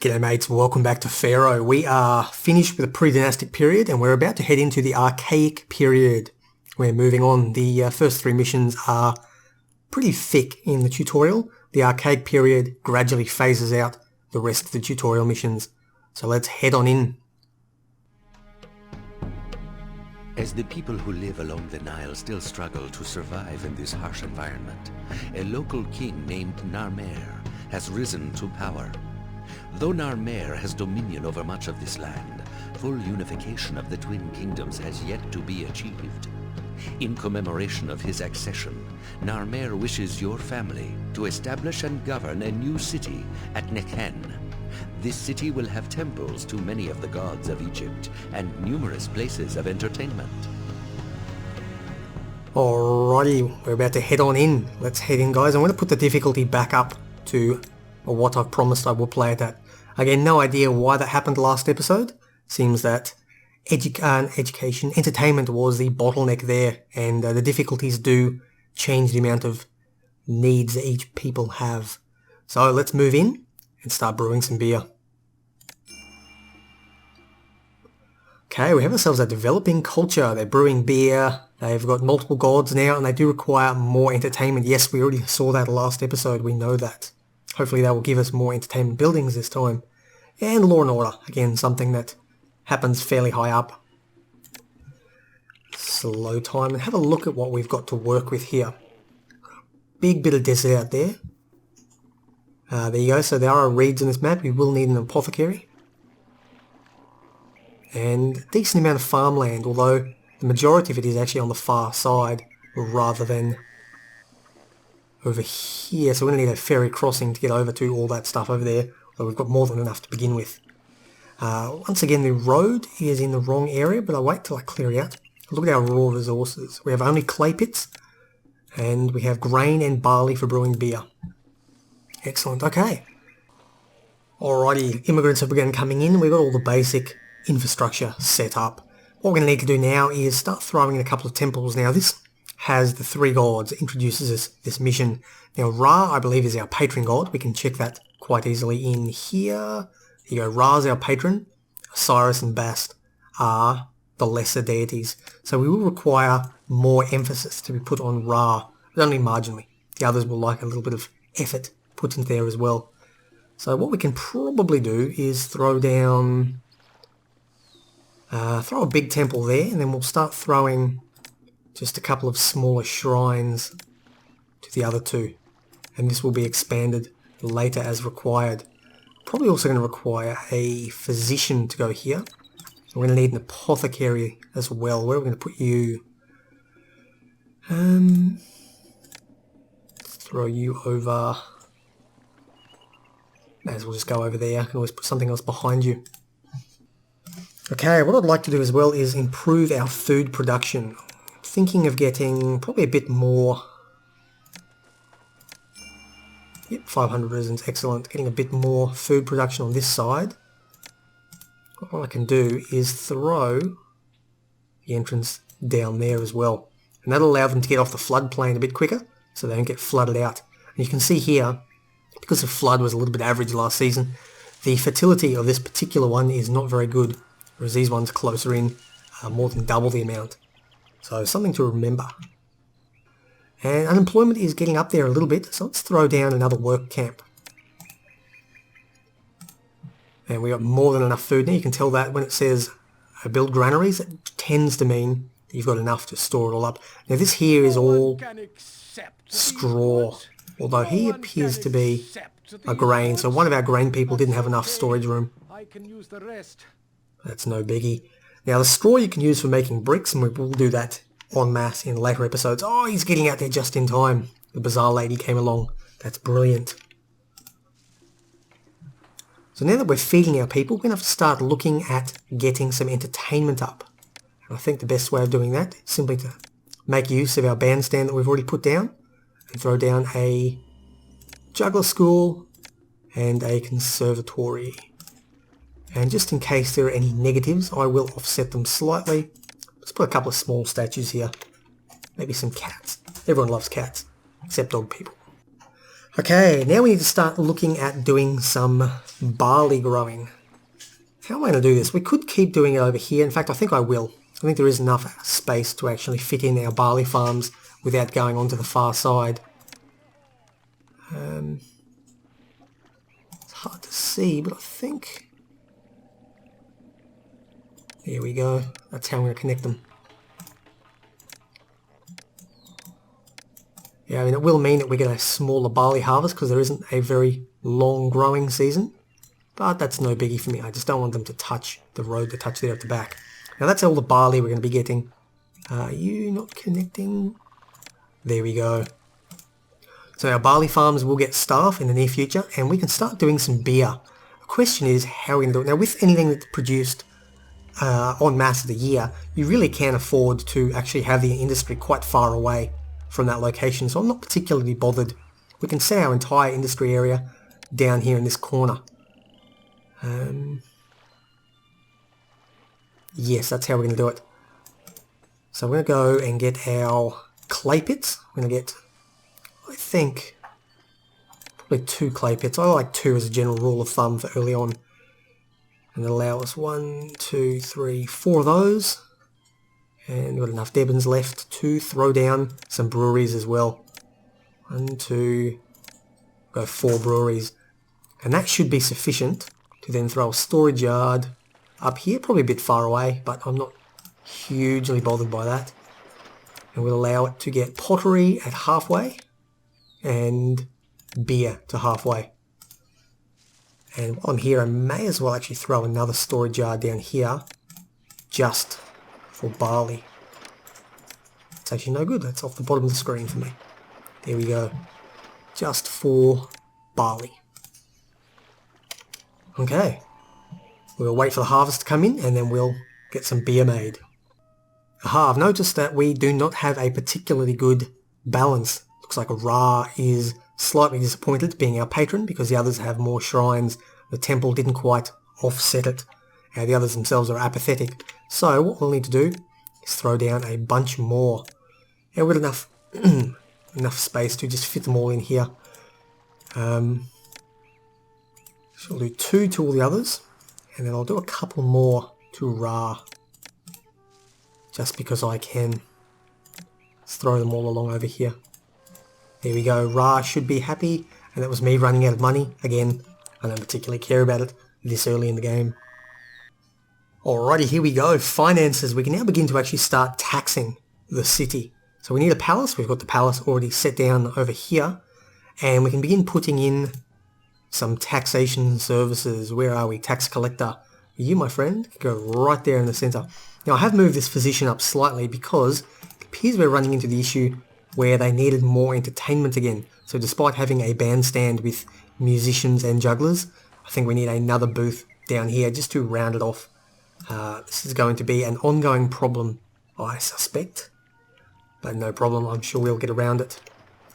G'day mates, welcome back to Pharaoh. We are finished with the pre-dynastic period and we're about to head into the archaic period. We're moving on. The first three missions are pretty thick in the tutorial. The archaic period gradually phases out the rest of the tutorial missions. So let's head on in. As the people who live along the Nile still struggle to survive in this harsh environment, a local king named Narmer has risen to power. Though Narmer has dominion over much of this land, full unification of the twin kingdoms has yet to be achieved. In commemoration of his accession, Narmer wishes your family to establish and govern a new city at Nekhen. This city will have temples to many of the gods of Egypt and numerous places of entertainment. Alrighty, we're about to head on in. Let's head in, guys. I'm going to put the difficulty back up to what I've promised I will play it at. Again, no idea why that happened last episode. Seems that entertainment was the bottleneck there, and the difficulties do change the amount of needs that each people have. So let's move in and start brewing some beer. Okay, we have ourselves a developing culture. They're brewing beer, they've got multiple gods now, and they do require more entertainment. Yes, we already saw that last episode, we know that. Hopefully that will give us more entertainment buildings this time. And law and order, again, something that happens fairly high up. Slow time, and have a look at what we've got to work with here. Big bit of desert out there. There you go, so there are reeds on this map. We will need an apothecary. And a decent amount of farmland, although the majority of it is actually on the far side rather than over here. So we're going to need a ferry crossing to get over to all that stuff over there, although we've got more than enough to begin with. Once again, the road is in the wrong area, but I'll wait till I clear it out. Look at our raw resources. We have only clay pits, and we have grain and barley for brewing beer. Excellent, okay. Alrighty, immigrants have begun coming in. We've got all the basic infrastructure set up. What we're going to need to do now is start throwing in a couple of temples. Now this has the three gods, it introduces us this mission. Now Ra, I believe, is our patron god. We can check that quite easily in here. Here you go, Ra's our patron. Osiris and Bast are the lesser deities. So we will require more emphasis to be put on Ra, but only marginally. The others will like a little bit of effort put in there as well. So what we can probably do is throw down, throw a big temple there, and then we'll start throwing just a couple of smaller shrines to the other two. And this will be expanded later as required. Probably also going to require a physician to go here. We're going to need an apothecary as well. Where are we going to put you? Throw you over. May as well just go over there. I can always put something else behind you. Okay, what I'd like to do as well is improve our food production. Thinking of getting probably a bit more. Yep, 500 resins, excellent. Getting a bit more food production on this side. What I can do is throw the entrance down there as well. And that'll allow them to get off the floodplain a bit quicker, so they don't get flooded out. And you can see here, because the flood was a little bit average last season, the fertility of this particular one is not very good, whereas these ones closer in are more than double the amount. So something to remember. And unemployment is getting up there a little bit, so let's throw down another work camp. And we got more than enough food now. You can tell that when it says build granaries, it tends to mean that you've got enough to store it all up. Now this here is all straw, although he appears to be a grain, so one of our grain people didn't have enough storage room. That's no biggie. Now the straw you can use for making bricks, and we will do that en masse in later episodes. Oh, he's getting out there just in time. The bazaar lady came along. That's brilliant. So now that we're feeding our people, we're going to have to start looking at getting some entertainment up. And I think the best way of doing that is simply to make use of our bandstand that we've already put down and throw down a juggler school and a conservatory. And just in case there are any negatives, I will offset them slightly. Let's put a couple of small statues here. Maybe some cats. Everyone loves cats, except old people. Okay, now we need to start looking at doing some barley growing. How am I going to do this? We could keep doing it over here. In fact, I think I will. I think there is enough space to actually fit in our barley farms without going onto the far side. It's hard to see, but I think... There we go. That's how I'm going to connect them. Yeah, I mean, it will mean that we get a smaller barley harvest because there isn't a very long growing season. But that's no biggie for me. I just don't want them to touch the road, to touch there at the back. Now that's all the barley we're going to be getting. Are you not connecting? There we go. So our barley farms will get staff in the near future, and we can start doing some beer. The question is how we're going to do it. Now with anything that's produced en masse of the year, you really can afford to actually have the industry quite far away from that location, so I'm not particularly bothered. We can set our entire industry area down here in this corner. Yes, that's how we're going to do it. So we're going to go and get our clay pits. We're going to get, I think, probably 2 clay pits. I like 2 as a general rule of thumb for early on. And it'll allow us 1, 2, 3, 4 of those. And we've got enough Debbins left to throw down some breweries as well. 1, 2, go 4 breweries. And that should be sufficient to then throw a storage yard up here, probably a bit far away, but I'm not hugely bothered by that. And we'll allow it to get pottery at halfway and beer to halfway. And while I'm here, I may as well actually throw another storage yard down here just for barley. It's actually no good. That's off the bottom of the screen for me. There we go. Just for barley. Okay. We'll wait for the harvest to come in and then we'll get some beer made. Aha, I've noticed that we do not have a particularly good balance. Looks like Ra is slightly disappointed being our patron because the others have more shrines. The temple didn't quite offset it. The others themselves are apathetic. So what we'll need to do is throw down a bunch more. And we've got enough enough space to just fit them all in here. So we'll do 2 to all the others. And then I'll do a couple more to Ra. Just because I can. Let's throw them all along over here. There we go. Ra should be happy. And that was me running out of money. Again, I don't particularly care about it this early in the game. Alrighty, here we go. Finances. We can now begin to actually start taxing the city. So we need a palace. We've got the palace already set down over here. And we can begin putting in some taxation services. Where are we? Tax collector. You, my friend, go right there in the center. Now I have moved this physician up slightly because it appears we're running into the issue where they needed more entertainment again. So despite having a bandstand with musicians and jugglers, I think we need another booth down here just to round it off. This is going to be an ongoing problem, I suspect. But no problem, I'm sure we'll get around it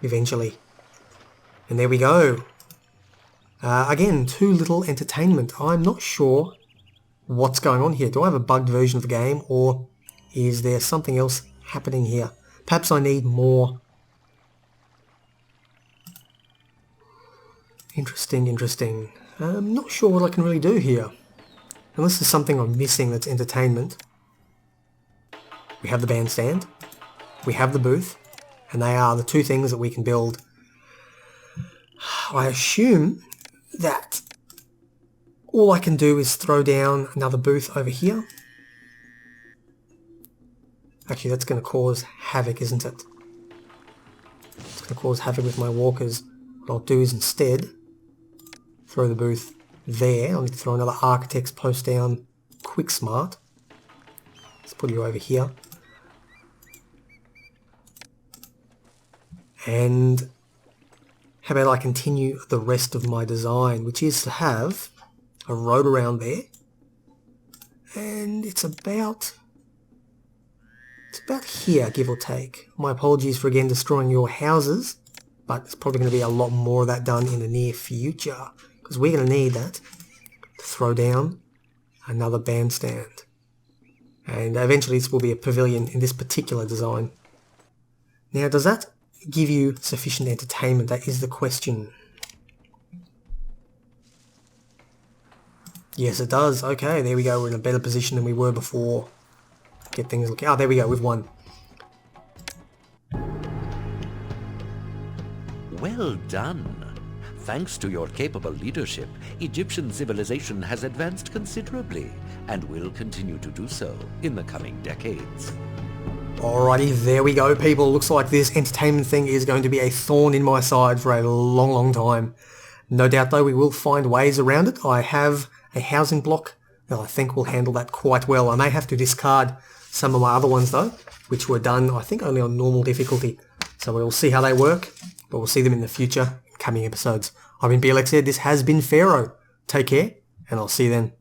eventually. And there we go. Again, too little entertainment. I'm not sure what's going on here. Do I have a bugged version of the game, or is there something else happening here? Perhaps I need more. Interesting. I'm not sure what I can really do here. Unless there's something I'm missing that's entertainment. We have the bandstand. We have the booth. And they are the 2 things that we can build. I assume that all I can do is throw down another booth over here. Actually, that's going to cause havoc, isn't it? It's going to cause havoc with my walkers. What I'll do is instead throw the booth there. I'll need to throw another architect's post down quick smart. Let's put you over here. And how about I continue the rest of my design, which is to have a road around there. And it's about here, give or take. My apologies for again destroying your houses, but it's probably going to be a lot more of that done in the near future, because we're going to need that to throw down another bandstand. And eventually this will be a pavilion in this particular design. Now, does that give you sufficient entertainment? That is the question. Yes, it does. Okay, there we go. We're in a better position than we were before. Get things looking... Oh, there we go. We've won. Well done. Thanks to your capable leadership, Egyptian civilization has advanced considerably and will continue to do so in the coming decades. Alrighty, there we go, people. Looks like this entertainment thing is going to be a thorn in my side for a long, long time. No doubt, though, we will find ways around it. I have a housing block that I think will handle that quite well. I may have to discard some of my other ones, though, which were done, I think, only on normal difficulty. So we'll see how they work, but we'll see them in the future, coming episodes. I've been Blxz. This has been Pharaoh. Take care, and I'll see you then.